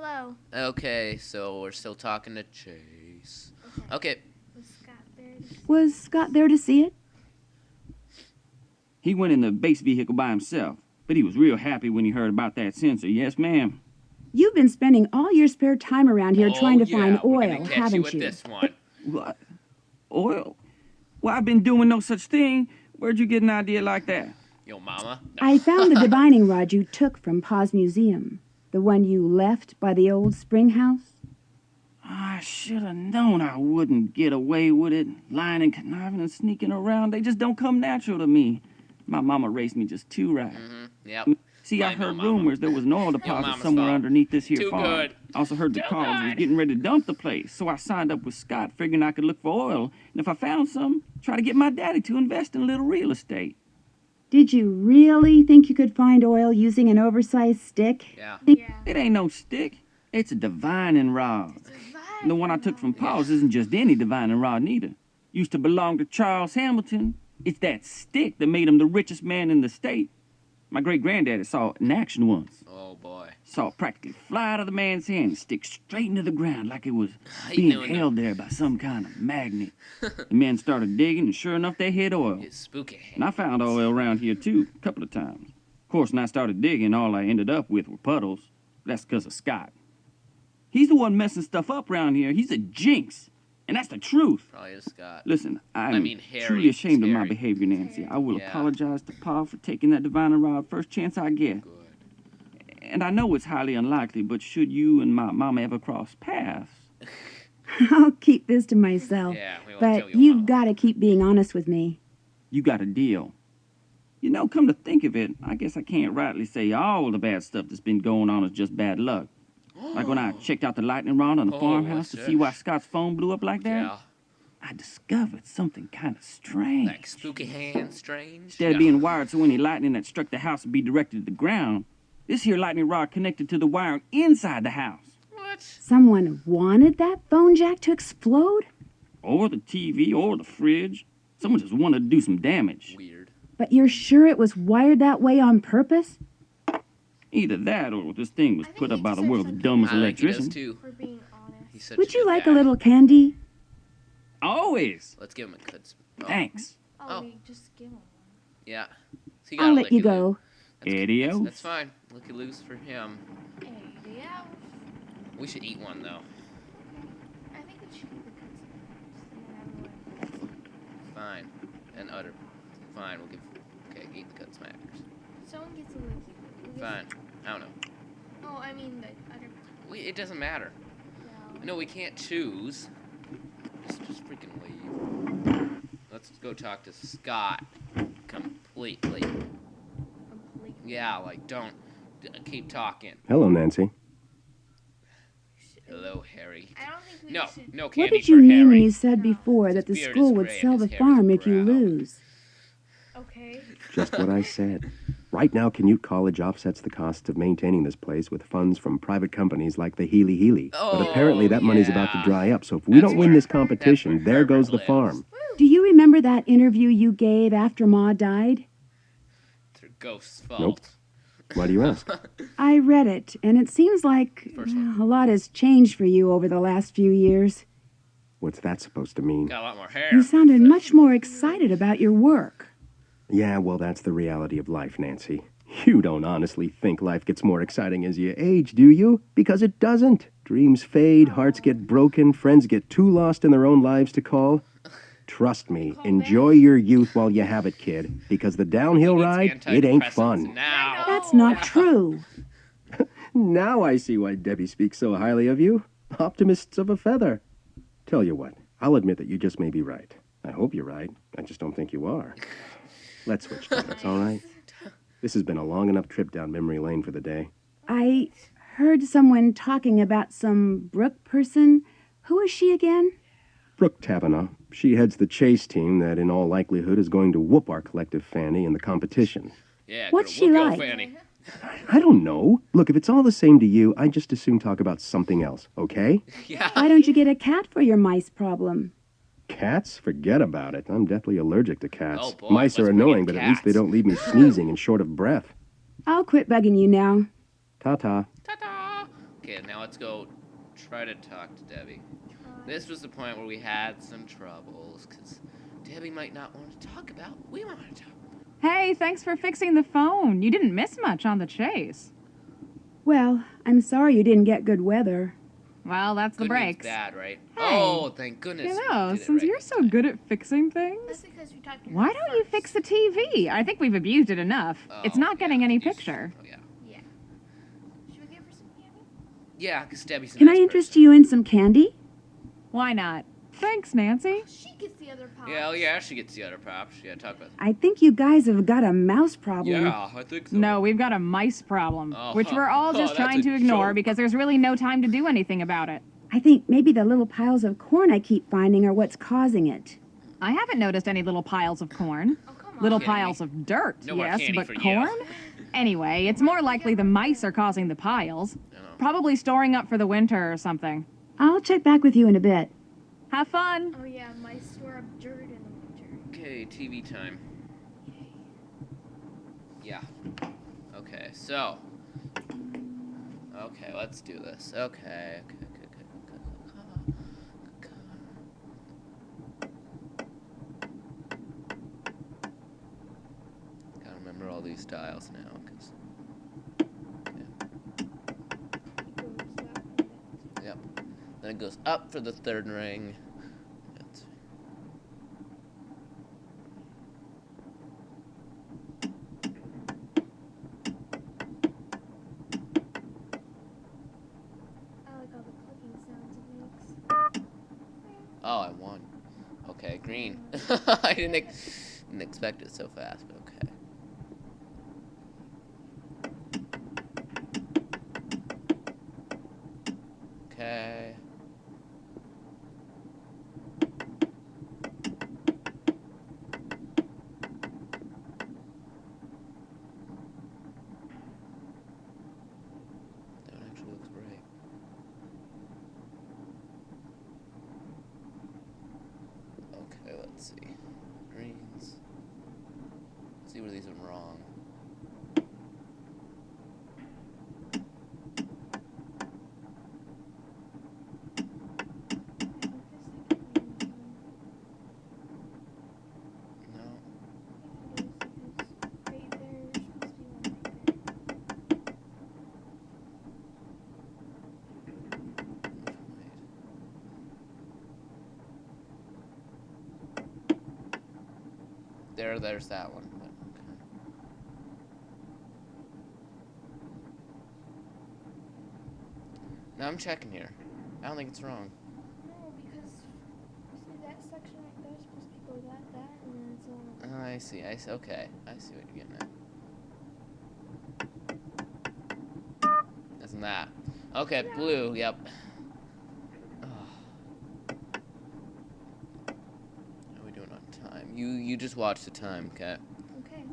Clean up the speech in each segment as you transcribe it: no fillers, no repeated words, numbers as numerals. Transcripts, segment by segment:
Hello. Okay, so we're still talking to Chase. Okay. Was Scott there? Was Scott there to see it? He went in the base vehicle by himself, but he was real happy when he heard about that sensor. Yes, ma'am. You've been spending all your spare time around here trying to find we're oil, gonna catch haven't you with you? this one. What? Oil? Well, I've been doing no such thing. Where'd you get an idea like that? Yo, mama. I found the divining rod you took from Pa's museum. The one you left by the old spring house. I should have known I wouldn't get away with it. Lying and conniving and sneaking around, they just don't come natural to me. My mama raised me just too right. Yep. See, I heard rumors there was an oil deposit mama's somewhere fault. underneath this here Too farm. good. I also heard the Too college was good. getting ready to dump the place, so I signed up with Scott, figuring I could look for oil, and if I found some, try to get my daddy to invest in a little real estate. Did you really think you could find oil using an oversized stick? Yeah. Yeah. It ain't no stick. It's a divining rod. And the one I took from Paul's isn't just any divining rod, neither. Used to belong to Charles Hamilton. It's that stick that made him the richest man in the state. My great-granddaddy saw it in action once. Oh, boy. Saw it practically fly out of the man's hand and stick straight into the ground like it was He being knew it. held there by some kind of magnet. The men started digging, and sure enough, they hit oil. It's spooky. And I found oil around here, too, a couple of times. Of course, when I started digging, all I ended up with were puddles. That's because of Scott. He's the one messing stuff up around here. He's a jinx. And that's the truth. Probably is Scott. Listen, I'm Harry. truly ashamed of my Scary. behavior, Nancy. I will Yeah. apologize to Pa for taking that divining rod first chance I get. Good. And I know it's highly unlikely, but should you and my mama ever cross paths, I'll keep this to myself. Yeah, we won't tell But your you've mama. got to keep being honest with me. you got a deal. You know, come to think of it, I guess I can't rightly say all the bad stuff that's been going on is just bad luck. Like when I checked out the lightning rod on the Oh, farmhouse what's to that? see why Scott's phone blew up like that, Yeah. I discovered something kind of strange. Like spooky hand, strange. Instead of being wired so any lightning that struck the house would be directed to the ground, this here lightning rod connected to the wiring inside the house. What? Someone wanted that phone jack to explode? Or the TV, or the fridge. Someone just wanted to do some damage. Weird. But you're sure it was wired that way on purpose? Either that, or this thing was I think put up he by the deserves world's some dumbest I think he does electrician. too. For being honest. He's such Would a you good like guy. a little candy? Always. Let's give him a good. Oh, Thanks. Oh. We just give him one. Yeah. So you I'll gotta let you lick it, Lou. go. Adios. That's fine. Looky loose for him. Hey, yeah. We should eat one though. I think we should keep the cuts. Fine. And utter. Fine. We'll give. Okay, eat the cut smackers. Someone gets a licky. Fine. I don't know. Oh, I mean the other. It doesn't matter. No, we can't choose. Just freaking leave. Let's go talk to Scott. Completely. Completely. Yeah, like don't keep talking. Hello, Nancy. Hello, Harry. I don't think we No, should. no candy What did for you mean Harry. when you said No. before that the His beard school is would gray sell and the his hair is farm if you brown. lose? Okay. Just what I said. Right now, Canute College offsets the costs of maintaining this place with funds from private companies like the Healy Healy. But apparently that money's about to yeah. dry up, so if we That's don't win where- this competition, that's where there goes Herbert the lives. farm. Do you remember that interview you gave after Ma died? It's her ghost's fault. Nope. Why do you ask? I read it, and it seems like First one. a lot has changed for you over the last few years. What's that supposed to mean? Got a lot more hair. You sounded much more excited about your work. Yeah, well, that's the reality of life, Nancy. You don't honestly think life gets more exciting as you age, do you? Because it doesn't. Dreams fade, hearts get broken, friends get too lost in their own lives to call. Trust me, enjoy your youth while you have it, kid. Because the downhill He ride, needs it ain't antidepressants fun. Now. That's not true. Now I see why Debbie speaks so highly of you. Optimists of a feather. Tell you what, I'll admit that you just may be right. I hope you're right. I just don't think you are. Let's switch topics, all right? This has been a long enough trip down memory lane for the day. I heard someone talking about some Brooke person. Who is she again? Brooke Taverna. She heads the chase team that in all likelihood is going to whoop our collective Fanny in the competition. Yeah. What's gonna she whoop your like? Fanny. I don't know. Look, if it's all the same to you, I'd just as soon talk about something else, okay? Yeah. Why don't you get a cat for your mice problem? Cats? Forget about it. I'm deathly allergic to cats. Oh, boy, Mice are let's bring in annoying, but at least they cats. don't leave me sneezing and short of breath. I'll quit bugging you now. Ta-ta. Ta-ta. Okay, now let's go try to talk to Debbie. This was the point where we had some troubles, because Debbie might not want to talk about what we want to talk about. Hey, thanks for fixing the phone. You didn't miss much on the chase. Well, I'm sorry you didn't get good weather. Well, that's the Good means breaks. bad, right? Hey, Oh, thank goodness. You we know, did it since right you're this so time. good at fixing That's things, because we talked to why her don't you fix first. the TV? I think we've abused it enough. It's Oh, not getting yeah, any you s- picture. Oh, yeah. Yeah. Should we give her some candy? Yeah, because Debbie's a Can nice I interest person. you in some candy? Why not? Thanks, Nancy. She gets the other pops. Yeah, yeah, she gets the other props. Yeah, talk about I think you guys have got a mouse problem. Yeah, I think so. No, we've got a mice problem, Oh, which we're all oh, just that's trying a to ignore joke. because there's really no time to do anything about it. I think maybe the little piles of corn I keep finding are what's causing it. I haven't noticed any little piles of corn. Oh, come on. Little Kidding me? piles of dirt, No more yes, candy but for you. corn? Anyway, it's more likely the mice are causing the piles. I know. Probably storing up for the winter or something. I'll check back with you in a bit. Have fun. Oh yeah, my store up dirt in the winter. Okay, TV time. Yeah. Okay, so. Okay, let's do this. Okay. Gotta remember all these dials now, because. Yep. Then it goes up for the third ring. Let's see. I like all the clicking sounds it makes. Oh, I won. Okay, green. I didn't expect it so fast, but okay. Okay. That one actually looks great. Okay, let's see. Greens. Let's see where these are wrong. No. Right there, supposed to be one right there. There's that one. But okay. Now I'm checking here. I don't think it's wrong. No, because see that section right there is supposed to go that, and then it's all. Oh, I see. Okay. I see what you're getting at. Isn't that? Okay, blue. Yep. Oh. How are we doing on time? You just watch the time, okay? Okay.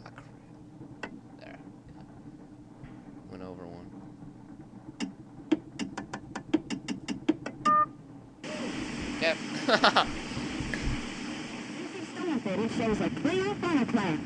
Ah, crap. There. Went over one. Yep. Footage shows a clear thunderclap.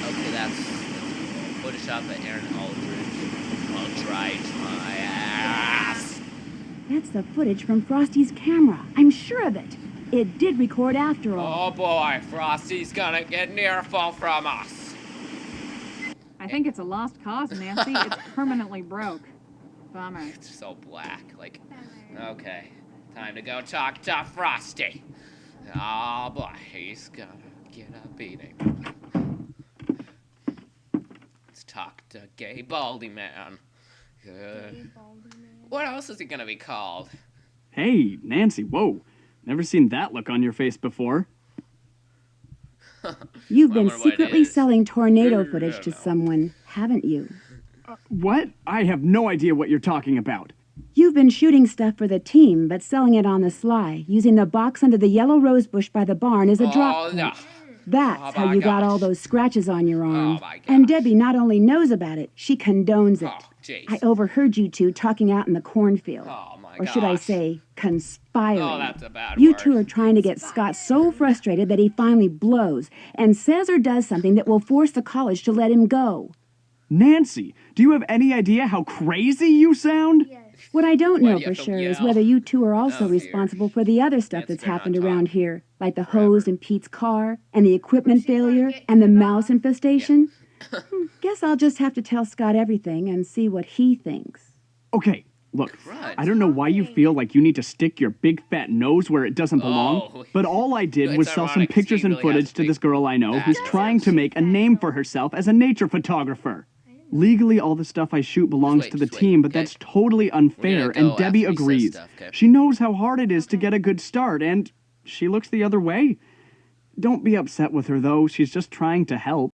Okay, that's Photoshop by Aaron Aldridge. I'll try my ass. That's the footage from Frosty's camera. I'm sure of it. It did record after all. Oh boy, Frosty's gonna get an earful from us. I think it's a lost cause, Nancy. It's permanently broke. Bummer. It's so black. Like, okay, time to go talk to Frosty. Oh boy, he's gonna get a beating. Let's talk to Gay Baldy Man. What else is he gonna be called? Hey, Nancy, whoa. Never seen that look on your face before. You've I been wonder what it secretly is. selling tornado I footage don't to know. someone, haven't you? What? I have no idea what you're talking about. You've been shooting stuff for the team, but selling it on the sly, using the box under the yellow rose bush by the barn as a drop Oh, point. no. That's Oh, how my you got all gosh. those scratches on your arm. my And gosh. Debbie not only knows about it, she condones it. Oh, jeez. I overheard you two talking out in the cornfield. Oh my or should I gosh. say, conspiring. Oh, that's a bad You word. two are trying to get Scott so frustrated that he finally blows and says or does something that will force the college to let him go. Nancy, do you have any idea how crazy you sound? Yes. What I don't Why know do you for have to sure is yell? whether you two are also Oh, dear. responsible for the other stuff Nancy that's better not happened talk around here, like the forever. hose in Pete's car, and the equipment She's gonna failure, get and the cut mouse off. infestation. Guess I'll just have to tell Scott everything and see what he thinks. Okay, look, Crud. I don't know why you feel like you need to stick your big fat nose where it doesn't belong, Oh. but all I did It's was sell some ironic 'cause pictures he and really has footage to big this girl I know fat who's nose. trying to make a name for herself as a nature photographer. Legally, all the stuff I shoot belongs wait, to the just wait, team, but okay? that's totally unfair, go and Debbie after he says agrees. stuff, okay? She knows how hard it is to get a good start, and she looks the other way. Don't be upset with her, though. She's just trying to help.